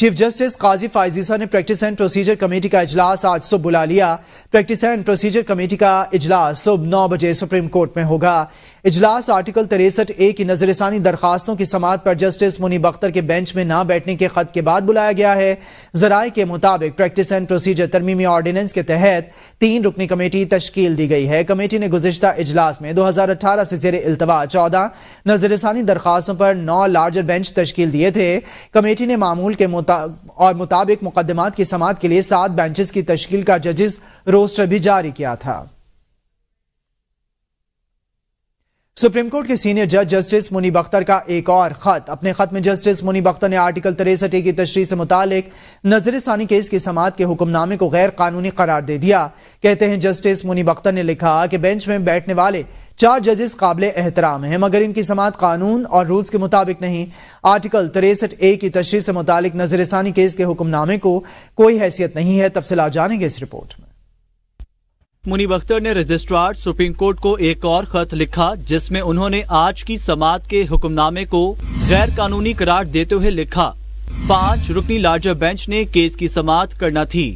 Chief justice काजी फायजीसा ने practice and procedure committee का इजलास आज सुबह बुला लिया। प्रैक्टिस एंड प्रोसीजर कमेटी का इजलास सुबह 9 बजे सुप्रीम कोर्ट में होगा। इजलास आर्टिकल 63A की नजरसानी दरखास्तों की समाअत पर जस्टिस मुनीब अख्तर के बेंच में ना बैठने के खत के बाद बुलाया गया है। जराए के मुताबिक प्रैक्टिस एंड प्रोसीजर तरमीमी ऑर्डिनेंस के तहत 3 रुकनी कमेटी तश्कील दी गई है। कमेटी ने गुज़िश्ता इजलास में 2018 से ज़ेरे इल्तवा 14 नजरसानी दरखास्तों पर 9 लार्जर बेंच तश्कील दिए थे। कमेटी ने मामूल के मुताबिक मुकदमात की समाअत के लिए 7 बेंचेस की तश्कील का जजेस रोस्टर भी जारी किया था। सुप्रीम कोर्ट के सीनियर जज जस्टिस मुनीब अख्तर का एक और खत। अपने खत में जस्टिस मुनीब अख्तर ने आर्टिकल 63A की तशरीह से मुतालिक नजरसानी केस की समाअत के हुक्मनामे को गैर कानूनी करार दे दिया। कहते हैं जस्टिस मुनीब अख्तर ने लिखा कि बेंच में बैठने वाले 4 जजेस काबिल एहतराम हैं, मगर इनकी समाअत कानून और रूल्स के मुताबिक नहीं। आर्टिकल 63A की तशरीह से मुतालिक नजरसानी केस के हुक्मनामे को कोई हैसियत नहीं है। तफसीलात जानेंगे इस रिपोर्ट में। मुनीब अख्तर ने रजिस्ट्रार सुप्रीम कोर्ट को एक और खत लिखा, जिसमें उन्होंने आज की समाअत के हुक्मनामे को गैर कानूनी करार देते हुए लिखा 5 रुकनी लार्जर बेंच ने केस की समाअत करना थी।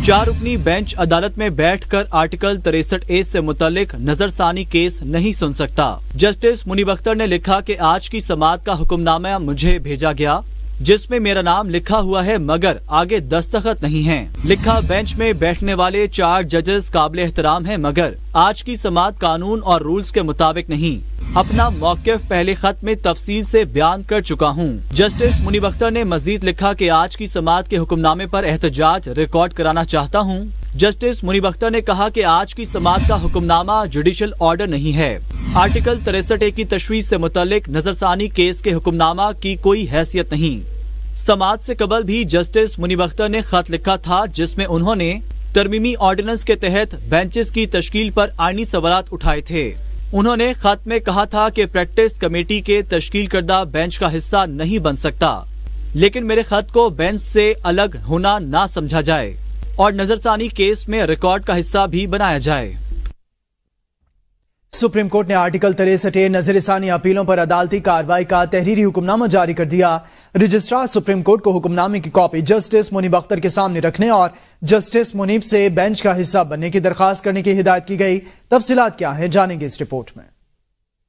4 रुकनी बेंच अदालत में बैठकर आर्टिकल 63A से मुतल्लिक नजरसानी केस नहीं सुन सकता। जस्टिस मुनीब अख्तर ने लिखा कि आज की समाअत का हुक्मनामा मुझे भेजा गया, जिसमें मेरा नाम लिखा हुआ है मगर आगे दस्तखत नहीं है। लिखा बेंच में बैठने वाले 4 जजेस काबिल एहतराम हैं, मगर आज की समाअत कानून और रूल्स के मुताबिक नहीं। अपना मौक़िफ़ पहले खत में तफसील से बयान कर चुका हूँ। जस्टिस मुनीब अख्तर ने मजीद लिखा कि आज की समाअत के हुक्मनामे पर एहतजाज रिकॉर्ड कराना चाहता हूँ। जस्टिस मुनीब अख्तर ने कहा कि आज की समाअत का हुक्मनामा जुडिशल ऑर्डर नहीं है। आर्टिकल 63A की तशरीह से मुतल्लिक नजरसानी केस के हुक्मनामा की कोई हैसियत नहीं। समाअत से कबल भी जस्टिस मुनीब अख्तर ने खत लिखा था, जिसमें उन्होंने तरमीमी ऑर्डिनेंस के तहत बेंचेस की तश्कील पर आईनी सवालात उठाए थे। उन्होंने खत में कहा था कि प्रैक्टिस कमेटी के तश्कील करदा बेंच का हिस्सा नहीं बन सकता, लेकिन मेरे खत को बेंच से अलग होना ना समझा जाए और नजरसानी केस में रिकॉर्ड का हिस्सा भी बनाया जाए। सुप्रीम कोर्ट ने आर्टिकल 63A नजरसानी अपीलों पर अदालती कार्रवाई का तहरीरी हुक्मनामा जारी कर दिया। रजिस्ट्रार सुप्रीम कोर्ट को हुक्मनामे की कॉपी जस्टिस मुनीब अख्तर के सामने रखने और जस्टिस मुनीब से बेंच का हिस्सा बनने की दरखास्त करने की हिदायत की गई। तफसीलात क्या है, जानेंगे इस रिपोर्ट में।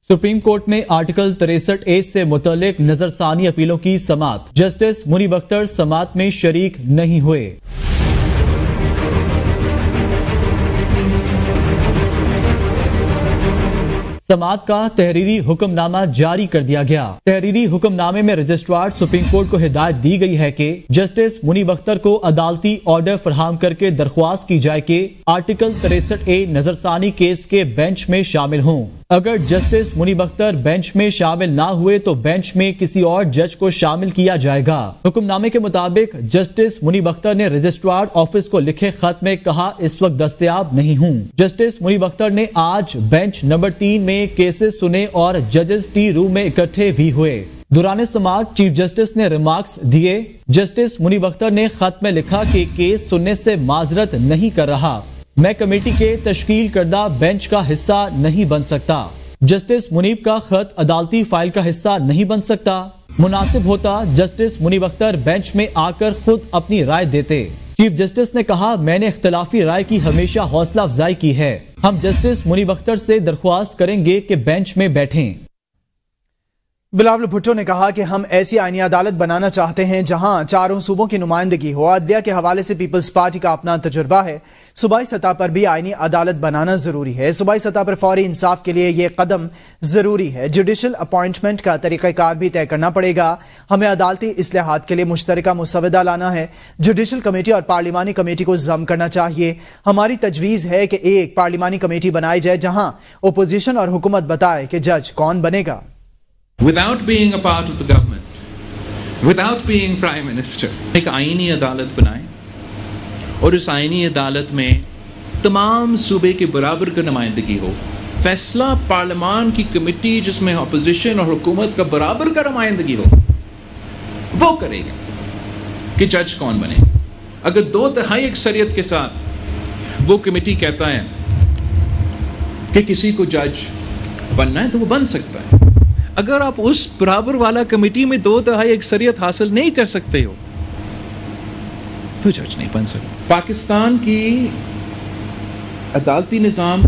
सुप्रीम कोर्ट में आर्टिकल 63A से मुतल्लिक नजरसानी अपीलों की समाअत। जस्टिस मुनीब अख्तर समाअत में शरीक नहीं हुए। समाअत का तहरीरी हुक्मनामा जारी कर दिया गया। तहरीरी हुक्मनामे में रजिस्ट्रार सुप्रीम कोर्ट को हिदायत दी गई है कि जस्टिस मुनीब अख्तर को अदालती ऑर्डर फरहम करके दरख्वास्त की जाए कि आर्टिकल 63A नजरसानी केस के बेंच में शामिल हों। अगर जस्टिस मुनीब अख्तर बेंच में शामिल ना हुए तो बेंच में किसी और जज को शामिल किया जाएगा। हुक्मनामे के मुताबिक जस्टिस मुनीब अख्तर ने रजिस्ट्रार ऑफिस को लिखे खत में कहा, इस वक्त दस्तयाब नहीं हूँ। जस्टिस मुनीब अख्तर ने आज बेंच नंबर 3 में केसेस सुने और जजेस टी रूम में इकट्ठे भी हुए। दौरान समाअत चीफ जस्टिस ने रिमार्क्स दिए। जस्टिस मुनीब अख्तर ने खत में लिखा कि केस सुनने से माजरत नहीं कर रहा, मैं कमेटी के तश्कील करदा बेंच का हिस्सा नहीं बन सकता। जस्टिस मुनीब का खत अदालती फाइल का हिस्सा नहीं बन सकता। मुनासिब होता जस्टिस मुनीब अख्तर बेंच में आकर खुद अपनी राय देते। चीफ जस्टिस ने कहा, मैंने इख्तलाफी राय की हमेशा हौसला अफजाई की है। हम जस्टिस मुनीब अख्तर से दरख्वास्त करेंगे कि बेंच में बैठें। बिलावल भुट्टो ने कहा कि हम ऐसी आईनी अदालत बनाना चाहते हैं जहां चारों सूबों की नुमाइंदगी हो। अदलिया के हवाले से पीपल्स पार्टी का अपना तजुर्बा है। सूबाई सतह पर भी आईनी अदालत बनाना जरूरी है। सूबाई सतह पर फौरी इंसाफ के लिए यह कदम जरूरी है। जुडिशल अपॉइंटमेंट का तरीक़ाकार भी तय करना पड़ेगा। हमें अदालती इस्लाहात के लिए मुश्तरका मुसवदा लाना है। जुडिशल कमेटी और पार्लिमानी कमेटी को जम करना चाहिए। हमारी तजवीज़ है कि एक पार्लिमानी कमेटी बनाई जाए जहां ओपोजिशन और हुकूमत बताए कि जज कौन बनेगा। Without being a part of the government, without being Prime Minister, एक आईनी अदालत बनाएं और उस आईनी अदालत में तमाम सूबे के बराबर का नुमाइंदगी हो। फैसला पार्लिमान की कमेटी जिसमें अपोजिशन और हुकूमत का बराबर का नुमाइंदगी हो, वो करेगा कि जज कौन बने। अगर 2/3 अक्सरियत के साथ वो कमेटी कहता है कि किसी को जज बनना है तो वो बन सकता है। अगर आप उस बराबर वाला कमेटी में 2/3 अक्सरियत हासिल नहीं कर सकते हो तो जज नहीं बन सकता। पाकिस्तान की अदालती निज़ाम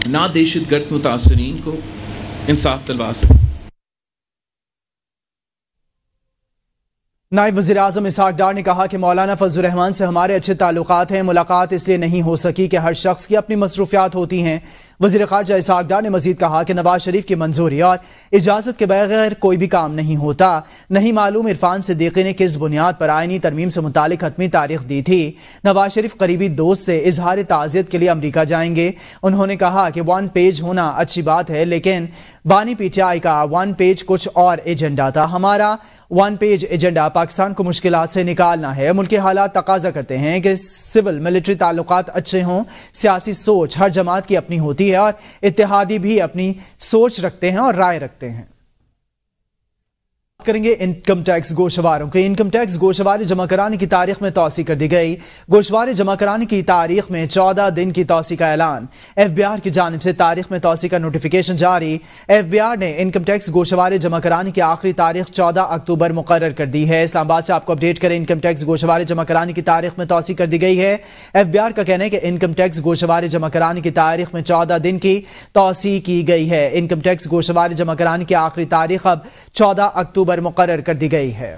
ना दहशतगर्द मुतासरीन को इंसाफ दिलवा सकता। नायब वज़ीर आज़म इसहाक डार ने कहा कि मौलाना फजलुर रहमान से हमारे अच्छे ताल्लुकात हैं। मुलाकात इसलिए नहीं हो सकी कि हर शख्स की अपनी मसरूफियात होती हैं। वज़ीर ख़ारजा इसहाक डार ने मजीद कहा कि नवाज शरीफ की मंजूरी और इजाज़त के बगैर कोई भी काम नहीं होता। नहीं मालूम इरफान सिद्दीकी ने किस बुनियाद पर आईनी तरमीम से मुतालिक हतमी तारीख दी थी। नवाज शरीफ करीबी दोस्त से इजहार ताज़ियत के लिए अमरीका जाएंगे। उन्होंने कहा कि 1 पेज होना अच्छी बात है, लेकिन बानी PTI का 1 पेज कुछ और एजेंडा था। हमारा 1 पेज एजेंडा पाकिस्तान को मुश्किलात से निकालना है। मुल्की हालात तकाजा करते हैं कि सिविल मिलिट्री ताल्लुकात अच्छे हों। सियासी सोच हर जमात की अपनी होती है और इत्तेहादी भी अपनी सोच रखते हैं और राय रखते हैं। करेंगे इनकम टैक्स गोशवारों के। इनकम टैक्स गोशवारे जमा कराने की तारीख में तौसी कर दी गई। गोशवारे जमा कराने की तारीख में 14 दिन की तौसी का ऐलान। FBR की जानिब से तारीख में तौसी का नोटिफिकेशन जारी। FBR ने इनकम टैक्स गोशवारे जमा कराने की आखिरी तारीख 14 अक्टूबर मुकर्रर कर दी है। इस्लामाबाद से आपको अपडेट करें, इनकम टैक्स गोशवारे जमा कराने की तारीख में तौसी कर दी गई है। FBR का कहना है कि इनकम टैक्स गोशवारे जमा कराने की तारीख में 14 दिन की तौसी की गई है। इनकम टैक्स गोशवारे जमा कराने की आखिरी तारीख अब 14 अक्टूबर मुकर्रर कर दी गई है।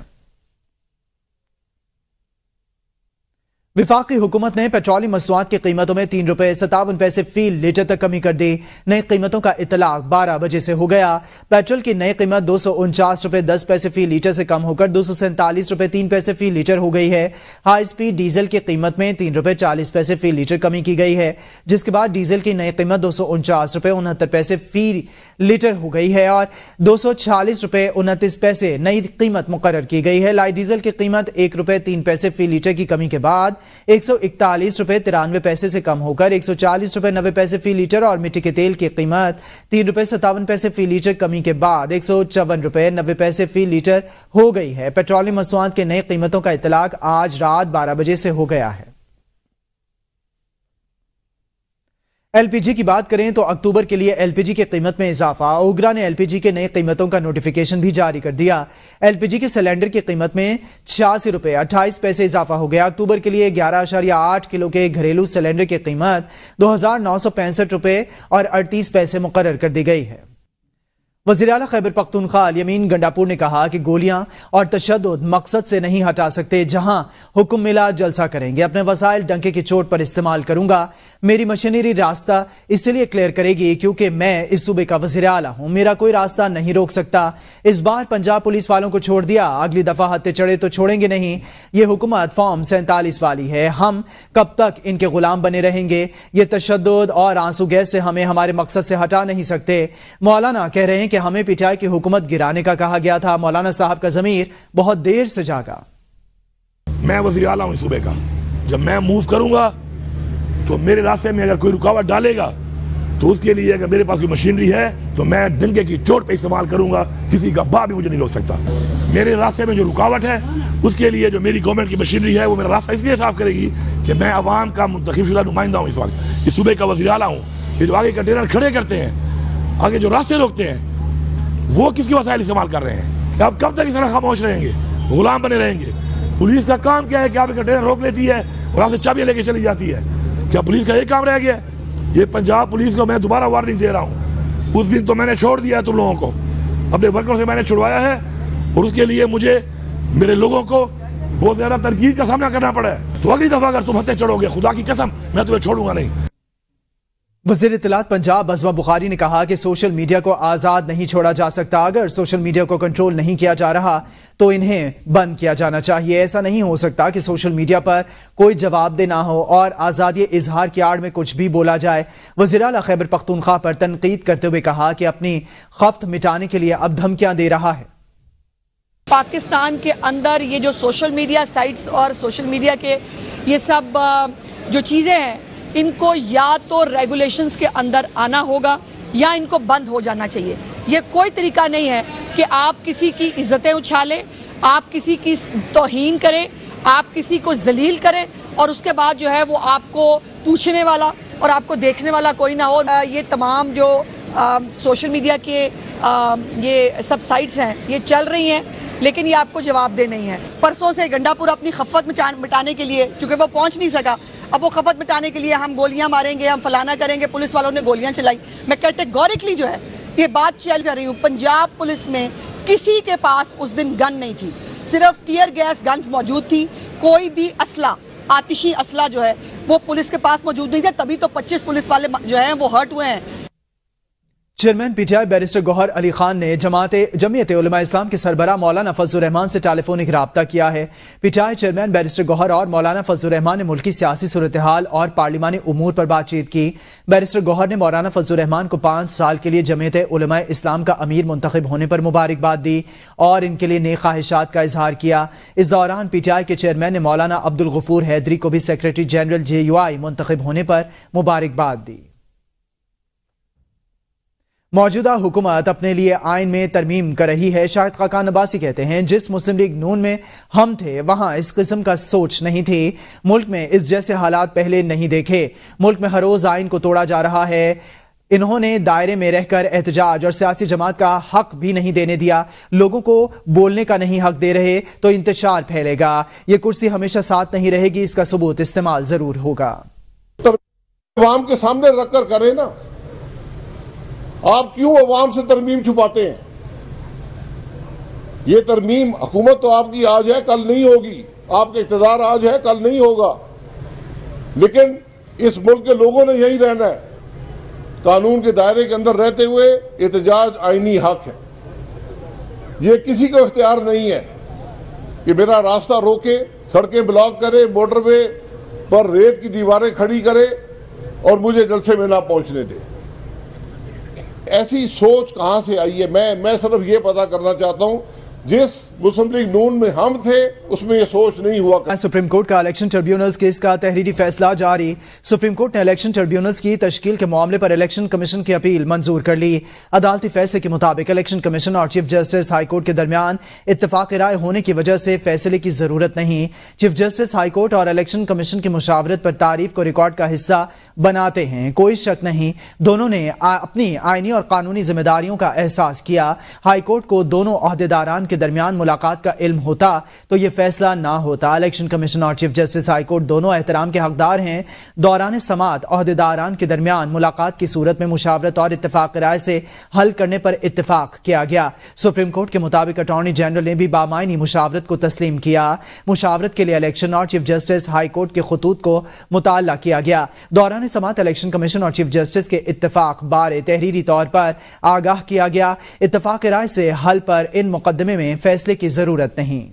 विफाकी हुकूमत ने पेट्रोलियम मसनूआत की कीमतों में 3 रुपए 57 पैसे फी लीटर तक कमी कर दी। नई कीमतों का इतलाक 12 बजे से हो गया। पेट्रोल की नई कीमत 249 रुपए 10 पैसे फी लीटर से कम होकर 247 रुपए 3 पैसे फी लीटर हो गई है। हाई स्पीड डीजल की कीमत में 3 रुपए 40 पैसे फी लीटर कमी की गई है, जिसके बाद डीजल की नई कीमत 249 रुपए 69 पैसे फी लीटर हो गई है और 246 रुपए 29 पैसे नई कीमत मुकर्रर की गई है। लाइट डीजल की कीमत 1 रुपए 3 पैसे फी लीटर की कमी के बाद 141 रुपए 93 पैसे से कम होकर 140 रुपए 90 पैसे फी लीटर और मिट्टी के तेल की कीमत 3 रुपए 57 पैसे फी लीटर कमी के बाद 154 रुपए 90 पैसे फी लीटर हो गई है। पेट्रोलियम मसनूआत के नई कीमतों का इतलाक आज रात 12 बजे से हो गया है। LPG की बात करें तो अक्टूबर के लिए LPG की कीमत में इजाफा। ओगरा ने LPG के नई कीमतों का नोटिफिकेशन भी जारी कर दिया। LPG के सिलेंडर की कीमत में 86 रुपए 28 पैसे इजाफा हो गया। अक्टूबर के लिए 11.8 किलो के घरेलू सिलेंडर की कीमत 2,965 रुपए और 38 पैसे मुकर्रर कर दी गई है। वज़ीर आला खैबर पख्तूनख्वा अल-यमीन गंडापुर ने कहा कि गोलियां और तशद्दुद मकसद से नहीं हटा सकते। जहां हुक्म मिला जलसा करेंगे। अपने वसाइल डंके की चोट पर इस्तेमाल करूंगा। मेरी मशीनरी रास्ता इसलिए क्लियर करेगी क्योंकि मैं इस सूबे का वज़ीर आला हूं। मेरा कोई रास्ता नहीं रोक सकता। इस बार पंजाब पुलिस वालों को छोड़ दिया, अगली दफा हत्थे चढ़े तो छोड़ेंगे नहीं। ये हुकूमत फॉर्म 47 वाली है। हम कब तक इनके गुलाम बने रहेंगे? ये तशद्दुद और आंसू गैस से हमें हमारे मकसद से हटा नहीं सकते। मौलाना कह रहे हैं कि हमें PTI की हुकूमत गिराने का कहा गया था। मौलाना साहब का ज़मीर बहुत देर से जागा। मैं वज़ीर आला हूं इस सूबे का। जब मैं मूव करूंगा तो मेरे रास्ते में अगर कोई रुकावट डालेगा तो उसके लिए अगर मेरे पास कोई मशीनरी है तो मैं डंके की चोट पे इस्तेमाल करूंगा। किसी का बाप भी मुझे नहीं रोक सकता। मेरे रास्ते में जो रुकावट है उसके लिए जो मेरी गवर्नमेंट की मशीनरी है वो मेरा रास्ता इसलिए साफ करेगी कि मैं अवाम का मुंतखबशुदा नुमाइंदा हूँ। इस वक्त इस सूबे का वज़ीर आला हूँ। फिर आगे कंटेनर खड़े करते हैं, आगे जो रास्ते रोकते हैं वो किसकी वसाइल इस्तेमाल कर रहे हैं? अब कब तक इस तरह खामोश रहेंगे, गुलाम बने रहेंगे? पुलिस का काम क्या है कि आप कंटेनर रोक लेती है और आपसे चाबियां लेके चली जाती है। क्या पुलिस का ये काम रह गया? ये पंजाब पुलिस को मैं दोबारा वार्निंग दे रहा हूँ। उस दिन तो मैंने छोड़ दिया तुम लोगों को, अपने वर्करों से मैंने छुड़वाया है और उसके लिए मुझे मेरे लोगों को बहुत ज्यादा तनकीद का सामना करना पड़ा है। तो अगली दफा अगर तुम हत्थे चढ़ोगे, खुदा की कसम मैं तुम्हें छोड़ूंगा नहीं। वज़ीर इत्तलात पंजाब अज़मा बुखारी ने कहा कि सोशल मीडिया को आज़ाद नहीं छोड़ा जा सकता। अगर सोशल मीडिया को कंट्रोल नहीं किया जा रहा तो इन्हें बंद किया जाना चाहिए। ऐसा नहीं हो सकता कि सोशल मीडिया पर कोई जवाबदेह ना हो और आज़ादी इजहार की आड़ में कुछ भी बोला जाए। वज़ीर आला खैबर पख्तूनख्वा पर तनकीद करते हुए कहा कि अपनी खफ्त मिटाने के लिए अब धमकियां दे रहा है। पाकिस्तान के अंदर ये जो सोशल मीडिया साइट्स और सोशल मीडिया के ये सब जो चीज़ें हैं, इनको या तो रेगुलेशंस के अंदर आना होगा या इनको बंद हो जाना चाहिए। ये कोई तरीका नहीं है कि आप किसी की इज्जतें उछालें, आप किसी की तौहीन करें, आप किसी को जलील करें और उसके बाद जो है वो आपको पूछने वाला और आपको देखने वाला कोई ना हो। ये तमाम जो सोशल मीडिया के ये सब साइट्स हैं ये चल रही हैं लेकिन ये आपको जवाबदेह नहीं है। परसों से गंडापुर अपनी खफत मिटाने के लिए, चूंकि वो पहुंच नहीं सका, अब वो खफत मिटाने के लिए हम गोलियां मारेंगे, हम फलाना करेंगे, पुलिस वालों ने गोलियां चलाई। मैं कैटेगोरिकली जो है ये बात चैलेंज कर रही हूँ, पंजाब पुलिस में किसी के पास उस दिन गन नहीं थी, सिर्फ टीयर गैस गन्स मौजूद थी। कोई भी असला, आतिशी असला जो है वो पुलिस के पास मौजूद नहीं था, तभी तो 25 पुलिस वाले जो हैं वो हर्ट हुए हैं। Chairman PTI barrister Gohar Ali Khan ने जमीयत उलमा इस्लाम के सरबराह मौलाना फजलुर रहमान से टेलीफोनिक राब्ता किया है। पीटीआई चेयरमैन बैरिस्टर गौहर और मौलाना फजलुर रहमान ने मुल्की सियासी सूरत हाल और पार्लिमानी उमूर पर बातचीत की। बैरिस्टर गौहर ने मौलाना फजलुर रहमान को 5 साल के लिए जमीयत उलमा इस्लाम का अमीर मुंतखब होने पर मुबारकबाद दी और इनके लिए नेक ख्वाहिशात का इजहार किया। इस दौरान पीटीआई के चेयरमैन ने मौलाना अब्दुल गफूर हैदरी को भी सेक्रेटरी जनरल JUI मुंतखब होने पर मुबारकबाद दी। मौजूदा हुकूमत अपने लिए आइन में तरमीम कर रही है। शाहिद खाकान अब्बासी कहते हैं, जिस मुस्लिम लीग नून में हम थे वहां इस किस्म का सोच नहीं थी। मुल्क में इस जैसे हालात पहले नहीं देखे। मुल्क में हर रोज आइन को तोड़ा जा रहा है। इन्होंने दायरे में रहकर एहतजाज और सियासी जमात का हक भी नहीं देने दिया। लोगों को बोलने का नहीं हक दे रहे तो इंतशार फैलेगा। ये कुर्सी हमेशा साथ नहीं रहेगी, इसका सबूत इस्तेमाल जरूर होगा। अवाम के सामने रखकर करें ना, आप क्यों अवाम से तरमीम छुपाते हैं? ये तरमीम हुकूमत तो आपकी आज है, कल नहीं होगी। आपका इक़्तिदार आज है, कल नहीं होगा। लेकिन इस मुल्क के लोगों ने यही रहना है। कानून के दायरे के अंदर रहते हुए एहतजाज आईनी हक है। ये किसी को इख्तियार नहीं है कि मेरा रास्ता रोके, सड़कें ब्लॉक करे, मोटरवे पर रेत की दीवारें खड़ी करे और मुझे जलसे में ना पहुंचने दे। ऐसी सोच कहां से आई है? मैं सिर्फ ये पता करना चाहता हूं, जिस मुस्लिम लीग नून में हम थे उसमें यह सोच नहीं हुआ। सुप्रीम कोर्ट का इलेक्शन ट्रिब्यूनल्स केस का तहरीरी फैसला जारी। सुप्रीम कोर्ट ने इलेक्शन ट्रिब्यूनल्स की तश्कील के मामले पर इलेक्शन कमीशन की अपील मंजूर कर ली। अदालती फैसले के मुताबिक इलेक्शन कमीशन और चीफ जस्टिस हाईकोर्ट के दरमियान इत्तफाक राय होने की वजह से फैसले की जरूरत नहीं। चीफ जस्टिस हाईकोर्ट और इलेक्शन कमीशन की मुशावरत पर तारीफ को रिकॉर्ड का हिस्सा बनाते हैं, कोई शक नहीं। दोनों ने अपनी आईनी और कानूनी जिम्मेदारियों का एहसास किया। हाईकोर्ट को दोनों ओहदेदारान के दरमियान मुलाकात का इल्म होता तो यह फैसला ना होता। इलेक्शन कमीशन और चीफ जस्टिस हाईकोर्ट दोनों एहतराम के हकदार हैं। दौरान समात ओहदेदारान के दरमियान मुलाकात की सूरत में मुशावरत और इत्तफाक राय से हल करने पर इत्तफाक किया गया। सुप्रीम कोर्ट के मुताबिक अटॉर्नी जनरल ने भी बामायनी मुशावरत को तस्लीम किया। मुशावरत के लिए इलेक्शन और चीफ जस्टिस हाईकोर्ट के खतूत को मुताल्ला किया गया। दौरान समात इलेक्शन कमीशन और चीफ जस्टिस के इत्तफाक बारे तहरीरी तौर पर आगाह किया गया। इत्तफाक राय से हल पर इन मुकदमे में फैसले की जरूरत नहीं।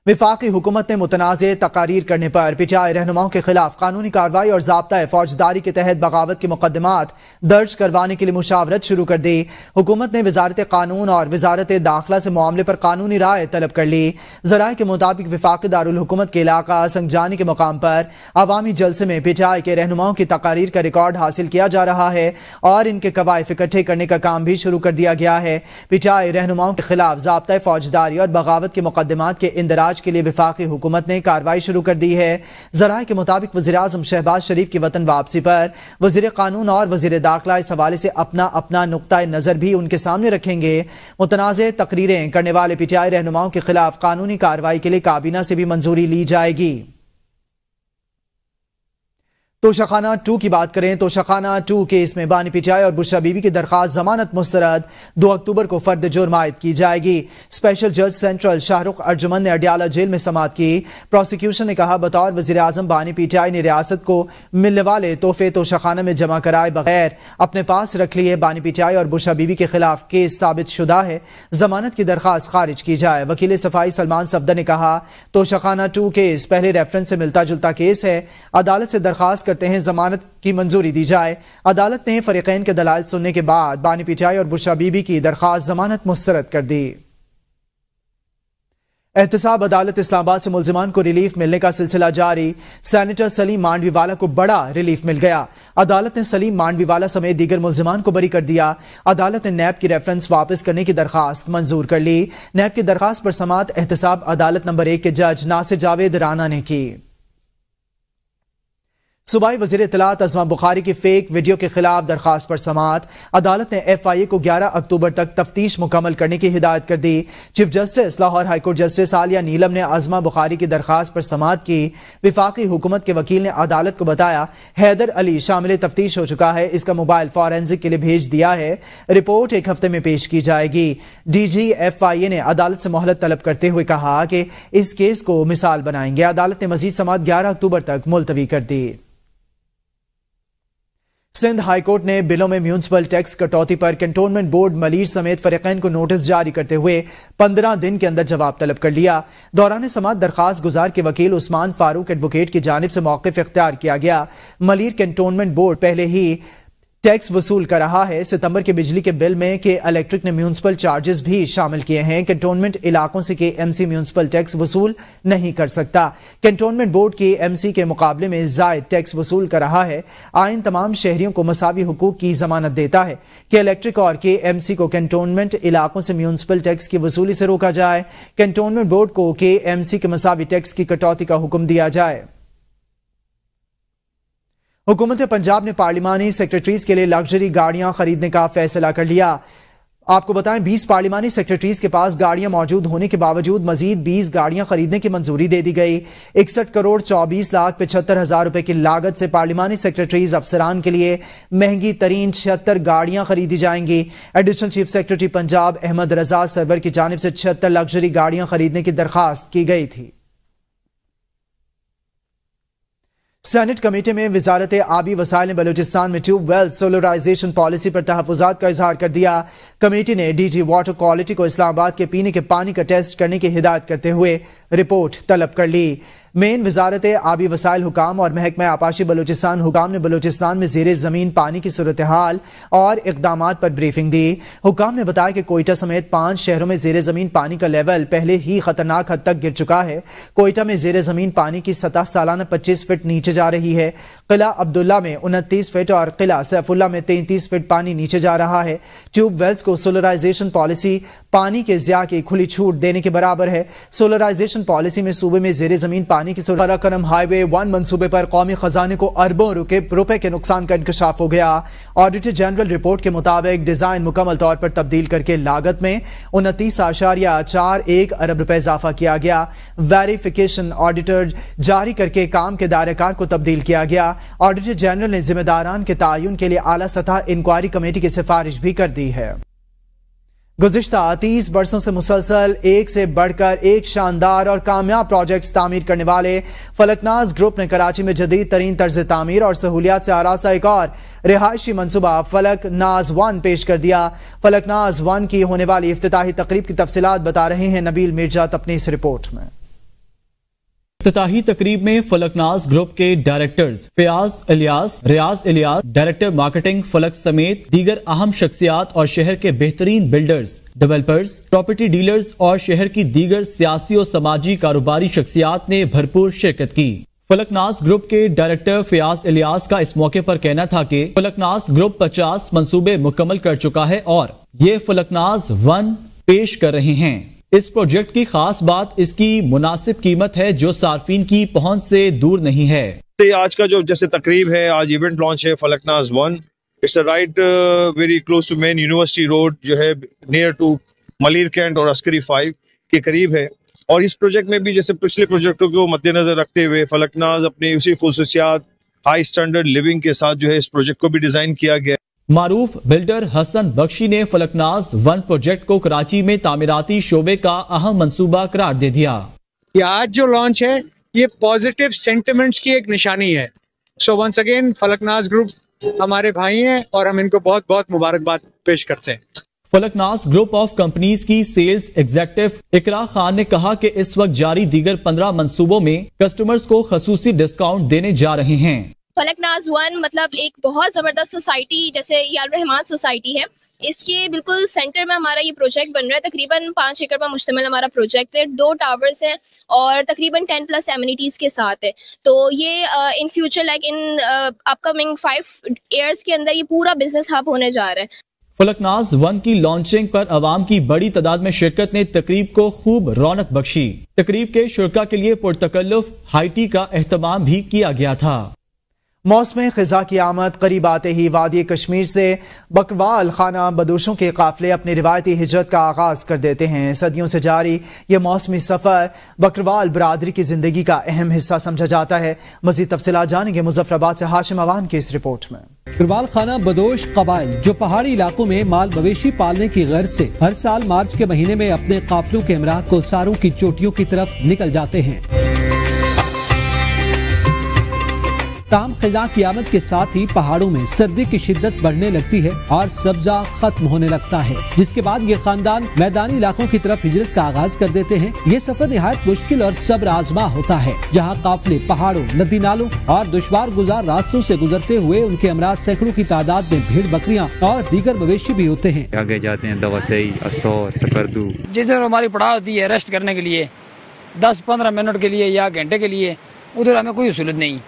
विफाकी हुकूमत ने मुतनाज़े तकारीर करने पर पीटीआई रहनुमाओं के खिलाफ कानूनी कार्रवाई और ज़ाब्ता फौजदारी के तहत बगावत के मुकदमात दर्ज करवाने के लिए मुशावरत शुरू कर दी। हुकूमत ने वजारत कानून और वजारत दाखिला से मामले पर कानूनी राय तलब कर ली। ज़राए के मुताबिक विफाकी दारुल हुकूमत के इलाका संगजानी के मुकाम पर अवामी जलसे में पीटीआई के रहनुमाओं की तकारीर का रिकॉर्ड हासिल किया जा रहा है और इनके कवायद इकट्ठे करने का काम भी शुरू कर दिया गया है। पीटीआई रहनुमाओं के खिलाफ ज़ाब्ता फौजदारी और बगावत के मुकदमात के इंदराज के लिए विफाकी हुकूमत ने कार्रवाई शुरू कर दी है। ज़राए के मुताबिक वज़ीर आज़म शहबाज शरीफ की वतन वापसी पर वज़ीर कानून और वज़ीर दाखिला इस हवाले से अपना अपना नुक्ता नज़र भी उनके सामने रखेंगे। मुतनाज़े तकरीरें करने वाले पीटीआई रहनुमाओं के खिलाफ कानूनी कार्रवाई के लिए काबीना से भी मंजूरी ली जाएगी। तोशाखाना 2 की बात करें। तोशाखाना 2 केस में बानी पीटीआई और बुशरा बीबी की दरखास्त जमानत मुस्तरद 2 अक्टूबर को फर्द जुर्म आयद की जाएगी। स्पेशल जज सेंट्रल शाहरुख अर्जुमन ने अडियाला जेल में समाअत की। प्रोसिक्यूशन ने कहा, बतौर वज़ीर आज़म बानी पीटीआई ने रियासत को मिलने वाले तोहफे तोशाखाना में जमा कराए बगैर अपने पास रख लिए। बानी पीटीआई और बुशरा बीबी के खिलाफ केस साबित शुदा है, जमानत की दरखास्त खारिज की जाए। वकील सफाई सलमान सफदर ने कहा, तोशाखाना 2 केस पहले रेफरेंस से मिलता जुलता केस है। अदालत से दरखास्त करते हैं जमानत की मंजूरी दी जाए। अदालत ने फरीकैन के दलाइल सुनने के बाद बानी पीटीआई और बुशरा बीबी की दरखास्त जमानत मुस्तरद कर दी। एहतसाब अदालत इस्लामाबाद से मुल्जिमान को रिलीफ मिलने का सिलसिला जारी। सेनेटर सलीम मांडवीवाला को बड़ा रिलीफ मिल गया। अदालत ने सलीम मांडवीवाला समेत दीगर मुल्जिमान को बरी कर दिया। अदालत ने नैब की रेफरेंस वापस करने की दरखास्त मंजूर कर ली। नैब की दरखास्त पर समाअत एहतसाब अदालत नंबर 1 के जज नासिर जावेद राना ने की। सूबाई वज़ीर इत्तलात अज़मा बुखारी की फेक वीडियो के खिलाफ दरखास्त पर समाअत। अदालत ने FIA को 11 अक्टूबर तक तफ्तीश मुकम्मल करने की हिदायत कर दी। Chief justice Lahore high court justice Aalia Neelum ने अज़मा बुखारी की दरखास्त पर समाअत की। विफाकी हुकूमत के वकील ने अदालत को बताया हैदर अली शामिल तफ्तीश हो चुका है, इसका मोबाइल फॉरेंसिक के लिए भेज दिया है, रिपोर्ट 1 हफ्ते में पेश की जाएगी। DG FIA ने अदालत से मोहलत तलब करते हुए कहा कि इस केस को मिसाल बनाएंगे। अदालत ने मजीद समाअत 11 अक्टूबर तक मुलतवी कर दी। सिंध हाईकोर्ट ने बिलों में म्यूनिसिपल टैक्स कटौती पर कैंटोनमेंट बोर्ड मलीर समेत फरीकैन को नोटिस जारी करते हुए 15 दिन के अंदर जवाब तलब कर लिया। दौरान समाअत दरखास्त गुजार के वकील उस्मान फारूक एडवोकेट की जानिब से मौक़िफ़ इख्तियार किया गया। मलीर कैंटोनमेंट बोर्ड पहले ही टैक्स वसूल कर रहा है। सितंबर के बिजली के बिल में के इलेक्ट्रिक ने म्यूनिसिपल चार्जेस भी शामिल किए हैं। कैंटोनमेंट इलाकों से KMC म्यूनिसिपल टैक्स वसूल नहीं कर सकता। कैंटोनमेंट बोर्ड KMC के मुकाबले में जायद टैक्स वसूल कर रहा है। आइन तमाम शहरियों को मसावी हुकूक की जमानत देता है कि इलेक्ट्रिक और KMC को कैंटोनमेंट इलाकों से म्यूनिसिपल टैक्स की वसूली से रोका जाए। कैंटोनमेंट बोर्ड को KMC के मसावी टैक्स की कटौती का हुक्म दिया जाए। हुकूमत पंजाब ने पार्लिमानी सेक्रेटरीज के लिए लग्जरी गाड़ियां खरीदने का फैसला कर लिया। आपको बताएं 20 पार्लिमानी सेक्रेटरीज के पास गाड़ियां मौजूद होने के बावजूद मजीद 20 गाड़ियां खरीदने की मंजूरी दे दी गई। 61 करोड़ 24,75,000 रुपए की लागत से पार्लिमानी सेक्रेटरीज अफसरान के लिए महंगी तरीन 76 गाड़ियां खरीदी जाएंगी। Additional chief secretary Punjab Ahmad Raza Sarwar की जानिब से 76 लग्जरी गाड़ियां खरीदने की दरखास्त की गई थी। सेनेट कमेटी में वजारत आबी वसाइल ने बलूचिस्तान में ट्यूबवेल सोलराइजेशन पॉलिसी पर तहफ़्फ़ुज़ात का इजहार कर दिया। कमेटी ने DG वाटर क्वालिटी को इस्लामाबाद के पीने के पानी का टेस्ट करने की हिदायत करते हुए रिपोर्ट तलब कर ली। मेन वजारत आबी वसाइल हुकाम और महकमा आपाशी बलूचिस्तान हुकाम ने बलूचिस्तान में ज़ेरे ज़मीन पानी की सूरत हाल और इक़दामात पर ब्रीफिंग दी। हुकाम ने बताया कि कोयटा समेत 5 शहरों में ज़ेरे ज़मीन पानी का लेवल पहले ही खतरनाक हद तक गिर चुका है। कोयटा में ज़ेरे ज़मीन पानी की सतह सालाना 25 फीट नीचे जा रही है। किला अब्दुल्ला में 29 फीट और किला सैफुल्ला में 33 फीट पानी नीचे जा रहा है। ट्यूबवेल्स को सोलराइजेशन पॉलिसी पानी के ज़िया की खुली छूट देने के बराबर है। सोलराइजेशन पॉलिसी में सूबे में ज़ेरे ज़मीन पानी की कराकरम हाईवे 1 मंसूबे पर कौमी खजाने को अरबों रुपए के नुकसान का इंकशाफ हो गया। ऑडिटर जनरल रिपोर्ट के मुताबिक डिजाइन मुकम्मल तौर पर तब्दील करके लागत में 29.41 अरब रुपए इजाफा किया गया। वेरिफिकेशन ऑडिटर जारी करके काम के दायरेकार को तब्दील किया गया। ऑडिटर जनरल ने जिम्मेदारान के तायुन के लिए आला सतह इंक्वायरी कमेटी की सिफारिश भी कर दी है। गुज़िश्ता 30 बरसों से मुसलसल एक से बढ़कर एक शानदार और कामयाब प्रोजेक्ट्स तामीर करने वाले फलकनाज ग्रुप ने कराची में जदीद तरीन तर्ज तामीर और सहूलियात से आरास्ता एक और रिहायशी मनसूबा फलकनाज 1 पेश कर दिया। फलकनाज 1 की होने वाली इफ्तिताही तकरीब की तफसीलात बता रहे हैं नबील मिर्जात अपनी इस रिपोर्ट में। इफ्तिताही तकरीब में फलकनाज ग्रुप के डायरेक्टर्स रियाज इलियास डायरेक्टर मार्केटिंग फलक समेत दीगर अहम शख्सियात और शहर के बेहतरीन बिल्डर्स, डेवलपर्स, प्रॉपर्टी डीलर्स और शहर की दीगर सियासी और समाजी कारोबारी शख्सियात ने भरपूर शिरकत की। फलकनाज ग्रुप के डायरेक्टर फयाज इलियास का इस मौके पर कहना था कि फलकनाज ग्रुप 50 मंसूबे मुकम्मल कर चुका है और ये फलकनाज 1 पेश कर रहे हैं। इस प्रोजेक्ट की खास बात इसकी मुनासिब कीमत है जो सार्फिन की पहुंच से दूर नहीं है। आज का जो जैसे तकरीब है, आज इवेंट लॉन्च है Falaknaz 1। It's right very close to main university road जो है नियर टू मलीर कैंट और अस्करी 5 के करीब है। और इस प्रोजेक्ट में भी जैसे पिछले प्रोजेक्टों को मद्देनजर रखते हुए फलकनाज अपनी उसी खुसूसियात हाई स्टैंडर्ड लिविंग के साथ जो है इस प्रोजेक्ट को भी डिजाइन किया गया। मारूफ बिल्डर हसन बख्शी ने फलकनाज 1 प्रोजेक्ट को कराची में तामीराती शोबे का अहम मंसूबा करार दे दिया। ये आज जो लॉन्च है ये पॉजिटिव सेंटिमेंट्स की एक निशानी है। So once again Falaknaz group हमारे भाई हैं और हम इनको बहुत बहुत मुबारकबाद पेश करते हैं। फलकनाज ग्रुप ऑफ कंपनीज की सेल्स एग्जेक्टिव इकरा खान ने कहा कि इस वक्त जारी दीगर 15 मंसूबों में कस्टमर्स को खसूसी डिस्काउंट देने जा रहे हैं। फलकनाज 1 मतलब एक बहुत ज़बरदस्त सोसाइटी जैसे यार रहमान सोसाइटी है, इसके बिल्कुल सेंटर में हमारा ये प्रोजेक्ट बन रहा है। तकरीबन 5 एकड़ पर मुश्तमिल हमारा प्रोजेक्ट है। 2 टावर्स हैं और तकरीबन 10+ एमिनिटीज़ के साथ है। तो ये in future like in upcoming 5 years के अंदर ये पूरा बिजनेस हब होने जा रहा है। फलकनाज 1 की लॉन्चिंग पर अवाम की बड़ी तादाद में शिरकत ने तकरीब को खूब रौनक बख्शी। तकरीब के शुरका के लिए पुरतकल्लुफ हाई टी का एहतमाम भी किया गया था। मौसम खिजा की आमद करीब आते ही वादी कश्मीर से बकरवाल खाना बदोशों के काफिले अपनी रिवायती हिजरत का आगाज कर देते हैं। सदियों से जारी ये मौसमी सफर बकरवाल बरादरी की जिंदगी का अहम हिस्सा समझा जाता है। मजीद तफसीलात जानेंगे मुजफ्फराबाद से हाशिम अवान की इस रिपोर्ट में। बकरवाल खाना बदोश कबाइल जो पहाड़ी इलाकों में माल मवेशी पालने की गर्ज से हर साल मार्च के महीने में अपने काफिलों के हमरा कोसारों की चोटियों की तरफ निकल जाते हैं। ताम खिजा की आमद के साथ ही पहाड़ों में सर्दी की शिद्दत बढ़ने लगती है और सब्जा खत्म होने लगता है, जिसके बाद ये खानदान मैदानी इलाकों की तरफ हिजरत का आगाज कर देते हैं। ये सफर निहायत मुश्किल और सब्र आजमा होता है, जहाँ काफिले पहाड़ों, नदी नालों और दुश्वार गुजार रास्तों से गुजरते हुए उनके अमराज सैकड़ों की तादाद में भेड़ बकरियाँ और दीगर मवेशी भी होते हैं। आगे जाते हैं दवासई, अस्तौर, सकरदू। जिधर हमारी पड़ाव होती है रेस्ट करने के लिए 10-15 मिनट के लिए या घंटे के लिए, उधर हमें कोई सहूलत नहीं।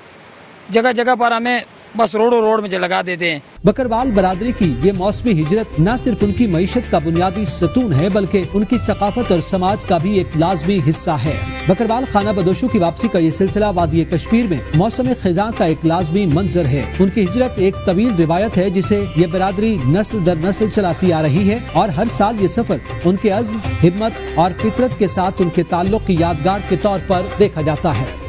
जगह जगह पर हमें बस रोड में लगा देते हैं। बकरवाल बरादरी की ये मौसमी हिजरत न सिर्फ उनकी मईशत का बुनियादी सतून है, बल्कि उनकी सकाफत और समाज का भी एक लाजमी हिस्सा है। बकरवाल खाना बदोशों की वापसी का ये सिलसिला वादी कश्मीर में मौसम खिजा का एक लाजमी मंजर है। उनकी हिजरत एक तवील रिवायत है जिसे ये बरादरी नस्ल दर नस्ल चलाती आ रही है और हर साल ये सफर उनके अज़्म, हिम्मत और फितरत के साथ उनके ताल्लुक की यादगार के तौर पर देखा जाता है।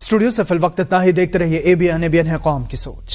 स्टूडियो से फिल वक्त इतना ही। देखते रहिए ABN है कौम की सोच।